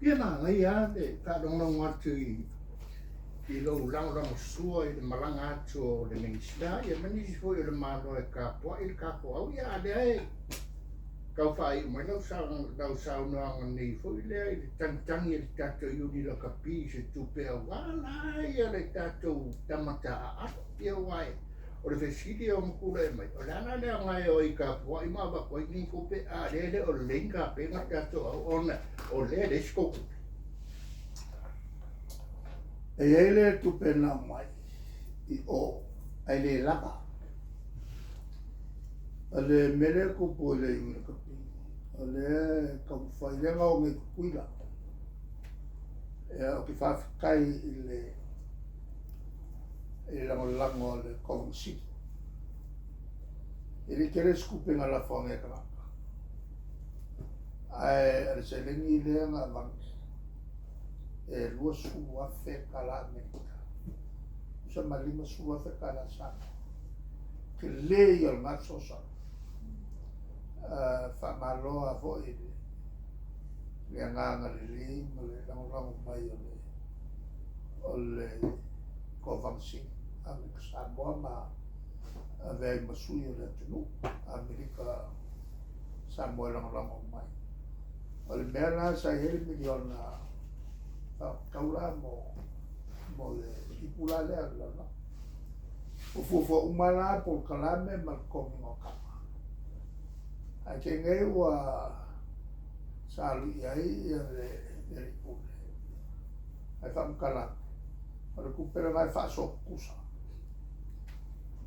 Ia na ngai a le ka dong atu I lo lang sua I le malanga atu o le mengsida ia mani si foi o le malo e ka po I le ka po au ia le ai kau fai mai lau sau noanga nei foi le ai le tantangi le tatou iuni lo ka pi se tupe au wala ia le tatou tamata a ia wai o le fesidi o mkula e mai o le ana le ngai o I ka po I ma ba ko I ko pe a le o le lenga pe ma tatou au ona o le skoku e ele tupe na mai I o ai le lapa ale mele ko po le inga kapi ale ka fai le ngau ngai kuila e o ki whawhikai I lango le konsi e le kere skupe nga la whange karaka ai ale se lengi le nga mangi e lua sua fe kala Amerika sa malima sua fe kala sa ke le I o ngā sosa whamaloa fo I le nganga le li ma le lango mai o le kowangsi Amerika Samoa ma vei masui o le atunu Amerika Samoa lango mai o le mea la sa hele miliona kaula mo le ipula le ala o fufo umala por kalame mal komi o kama a ke ngai wa salu iai le ipule ai wham kala o le kupera ngai whaso kusa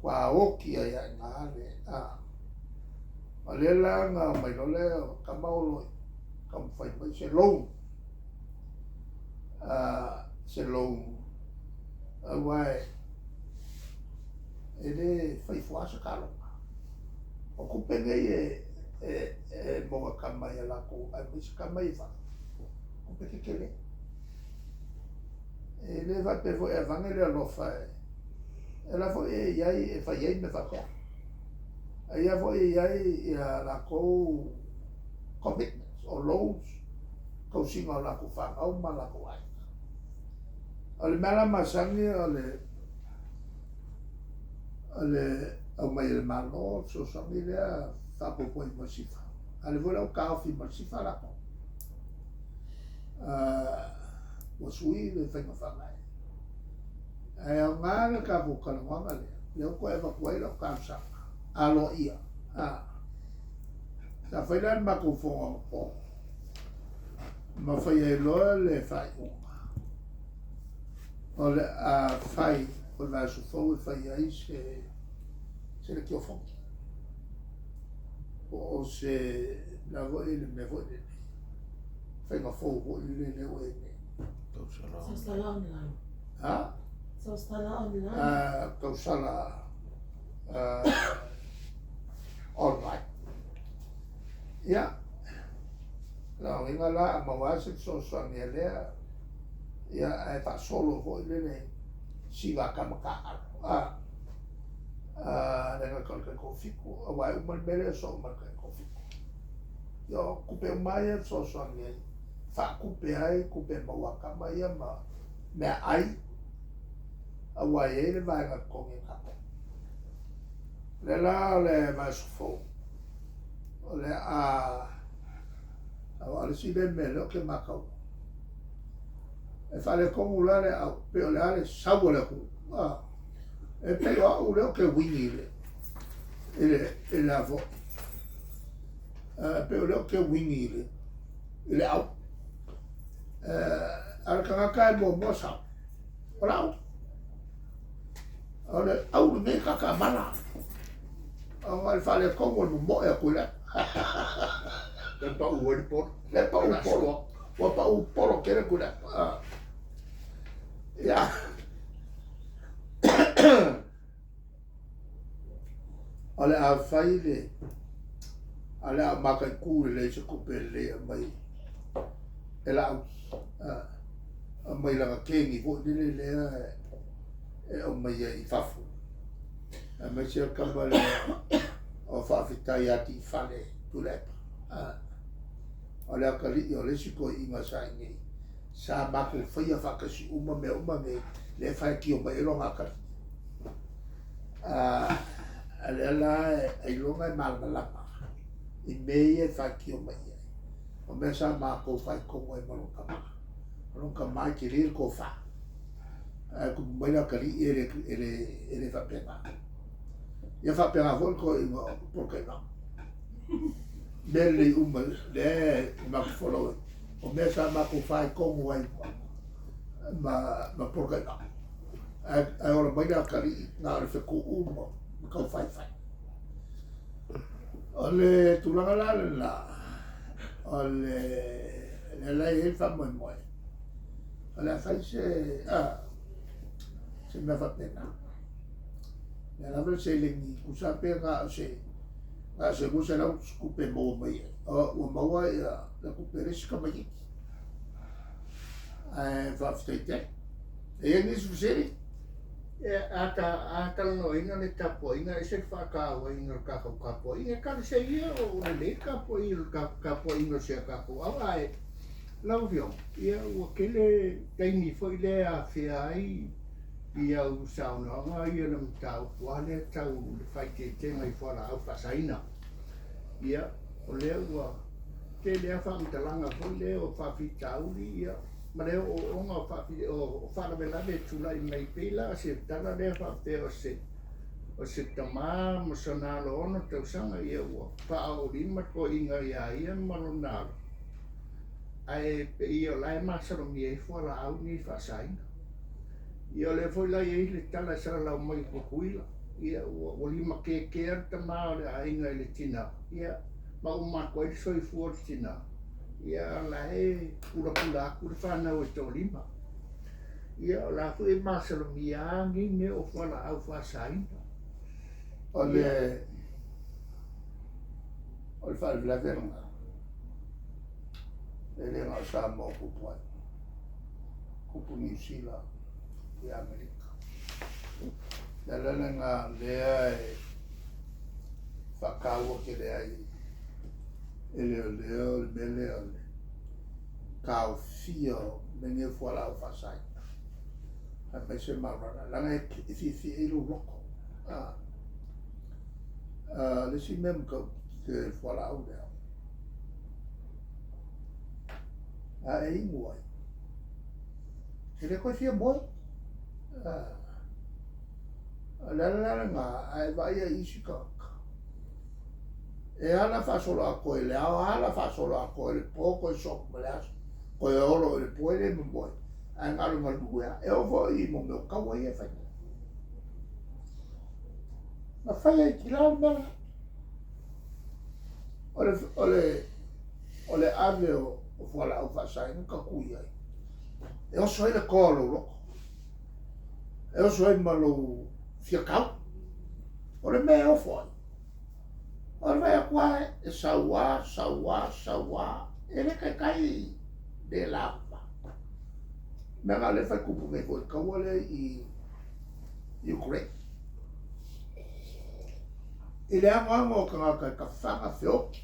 wa oki ai ai ngā le a le la ngā mai lole kamaoloi kam whai mai se loun se loun wai e le whai fuasa kalonga o kupenge e monga kamai a lako ai misi kamai wha kupeke kele e le vai pe vo e vange le alofa e la vo e iai e whai ei me whakea e ia vo e iai a lako commitments o loans kausinga o lako whakau ma lako ai o le mala masangi o le au mai le malo so sangi lea whapopo I masifa a le vola o kaofi masifa lako o sui le whainga whangai e au ngā le ka vukana wanga leo ko e wakuai lau kausanga alo ia sa whailan mako whonga o ma whai e loa le whai unga o le a whai o le vasu fau e whai ai se le kio whongi o se la voe le me voe le whainga fau voe le leo e ne Saustala online. ha? Saustala online. Kausala online ia la inga la mawase so sangi lea ia e ta solo voe le siva kamaka le nga kalka kofiku awai uman mele so marka kofiku yo kupe mai so sangi fa kupe ai kupe mawaka mai ma me ai awai ele vai ga kongi kapo le la le masfo le ale si le mele ke makau e fale kongu lare au pe ole ale sawo le ku e pe o le ke wingi ele avo pe ole ke wingi ele au al kanga kai mo sa ora ole au me kaka mana al fale kongu mo e ku le le pa u le por wa pa u poro kere ku le ya ale a faile ale a maka ku le se ku pele mai ela a mai la kengi vo le e o mai I fafu a mai se kambale o fa fitai ati fale tu le ale a kali o le si ko I masai nei sa mako fia whakasi uma me le whai ki o mai ronga kari. Ale ala e longa e malmalama. I mei e whai ki o mai. O mea sa mako whai kongo e malonga maa. Malonga maa ki rir ko wha. Ko maila kari ere whapenga. Ia whapenga hoi ko i ngā porkai ngā. Mele uma le mako wholoi. O mea sa mako whai kongo ai ma porkai ngā. Ai ora maila kari ngā re wheku uma kau whai whai. O le tulanga la le la. O le lai he whamoi moe. O le whai se mea whapena. Nea lawe se lengi kusape ngā se kusa lau skupe mo mai. O maua ia la kupe resika mai hiki. Whafteite. E ngi sufiseri. Ata no ina le tapo ina se whakaawa ina o kako kapo ina kare se ia o le kapo ina kapo ina se kapo awa e lau viong ia ua kele taini foi le a whia ai ia u saunanga ia na mtau wale tau le whaite te ngai whala au whasaina ia o lea ua te lea whamtalanga foi le o whawhitauri ia ma leo o onga o whanawela le tula i mai pila se tala lea whawhte o se tamā ma sanalo ono tausanga ia ua whaao rima ko inga ia malonaro. Ai pe ia lai masaro mi e whala au ni whasaina. Ia le foi lai e le tala sara lau mai kukuila. Ia ua lima kekea tamā o le ainga i le tina. Ia ma umako e soi fuor tina. Ia la e pula aku le whanau e tō lima. Ia la fu e masalo mi angi ne o whala au whasaina. O le whalawelawenga. E le ngā sa mō kupu ai. Kupu New Zealand i Amerika. Le lele ngā lea e whakaua ke lea i e leo le mele o le kao fio me nge whala au whasai. Hai mai se marana. Langa e fi e lo loko. Le si mem ka te whala au lea. E ingu ai. E le koe fia moi. Lala ngā ai vai a isi kaka. E ala whasolo a koe le au, ala whasolo a koe le pō, koe soku ma le aso. Koe oro le pō e le mwoi. Ai ngaru malu ea, e ovo i mo meo kaua i e whai. Ma whai ai ki lau mera. O le ave o whala au whasai, nuka kui ai. E oso e le kōlo loko. E oso e malo fiakau. O le mea o whai. O le mea kua e saua. E le kai de lapa. Mea ngā le whai kupu ngai koe kaua le i Ukraine. I le anga o ka ngā kai ka whanga whioki.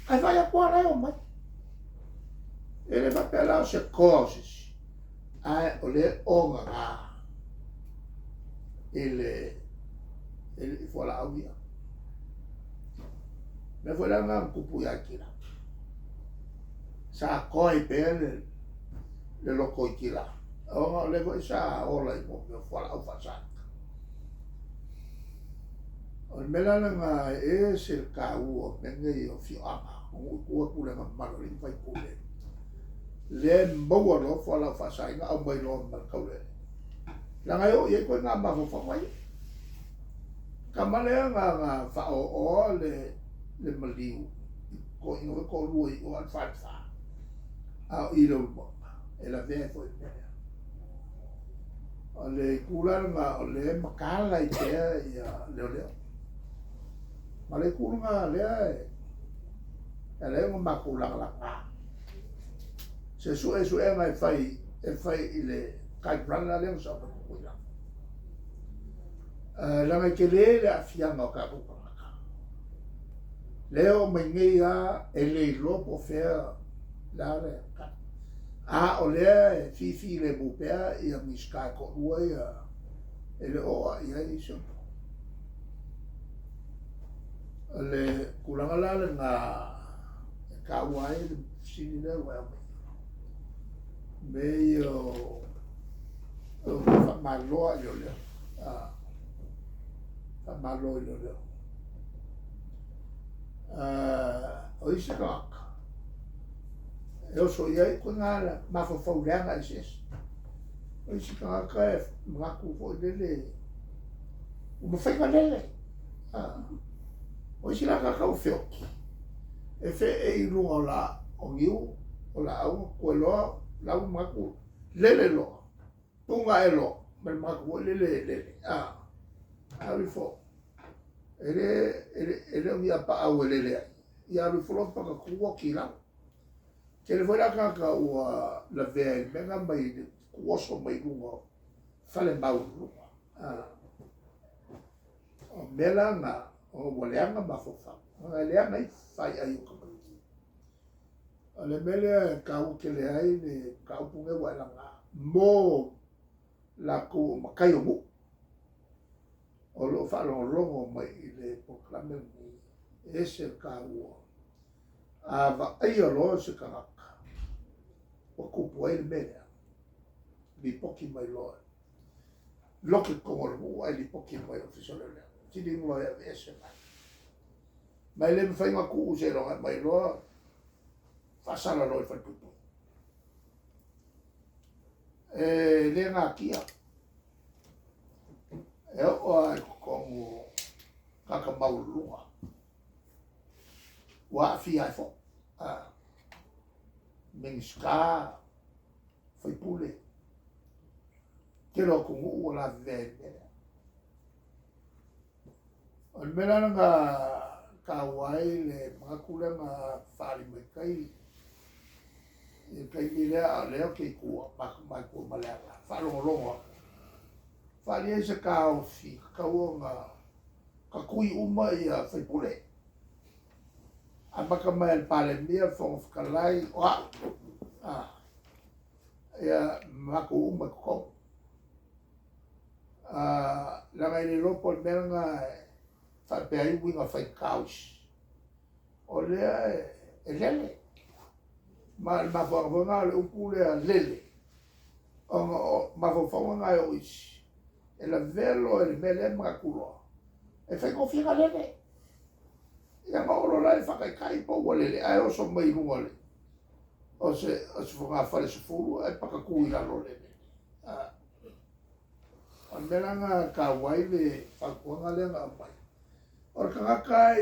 Ai vai a kua rai o mai. E le whapela o se causes. Ai o le onga ngā. E le whala au ia. Me whala ngā kupu ia kira. Sa koe pe le loko i kira. O le koe sa ola i mo me whala au whasaka. O mela ngā e se ka ua menge i o whioanga. O ua kule ngā marori whai kule. Le maua no whala whasainga au mai no markaure. Langa o i koe ngā maho whawai. Ka malea ngā whao o le maliu. Ko ingo ko lua i o an whaiwha. Au i rau monga. E la vea fo i mea. O le kulanga o le makala i tea i leo. Ma le kulanga lea e leo makulanga langa. Se sue mai fai i le kai prana leo sa pa kuila. Langa ke le a fianga o ka kupanga. Leo mai ngei a e le lopo fea la le ka. A o lea fifi le mupea ia miska ko ua ia ele oa ia iso. Le kulanga la nga ka ua e sini le ua me yo famaloa yo le famaloa yo le o isi kaka e oso iai ko ngā mawhawhaureanga i ses o isi kaka e ngaku fo lele umawhainga lele o isi la kaka o whioki e whe e i runga o la o ngiu o la au koe loa lau maku lele loa tunga e loa me maku o lele awi fo ele o ia pa au e lele ai ia awi fo loa paka kua ki lau Kele foi la kaka ua la vea i menga mai kuoso mai runga fale mau runga. O mela nga o waleanga mafofa. Nga leanga i fai ai o kamariki. O le mele kau kele ai le kau punge wailanga mo la ku makai o mu. O lo falo longo mai i le proklame ni ese kau a va ai o lo se kaka. O kupu ai le mele li poki mai loa loki kongo ai li poki mai ofisole le tidi ngua ya ese mai le mwhai maku use ronga mai loa fasala loa i whatupu le ngā kia e o ai kongo kaka maulunga wa fi ai fo Mengiska foi pule que lo com o la vende al mela nga kawai le makula nga fali mai kai e kai le le ke ku ma ku mala falo longo fali ese ka o fi ka o nga ka kui uma ia foi pule Abaka mai pale mia fong kalai wa ya mako uma ko la ngai le lopo menga fa pe ai winga fa kaus o le lele ma fo nga le upule lele o ma fo nga o is e la velo e mele ma kulo e fa confia lele ia maolo lai whakaikai po walele ai oso mai runga le o se whanga whare se furu ai pakakui lalo le an mera ngā ka wai le whakuanga le ngā mai or ka ngaka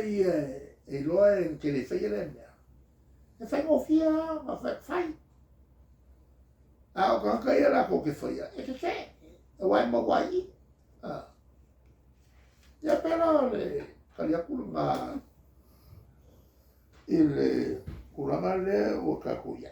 i loa e ke le whai le mea e whai ngofia ma whai o ka ngaka i ala ko ke whaia e ke e wai ma wai ia pera le kaliakulu ngā il kuranga le o kakuya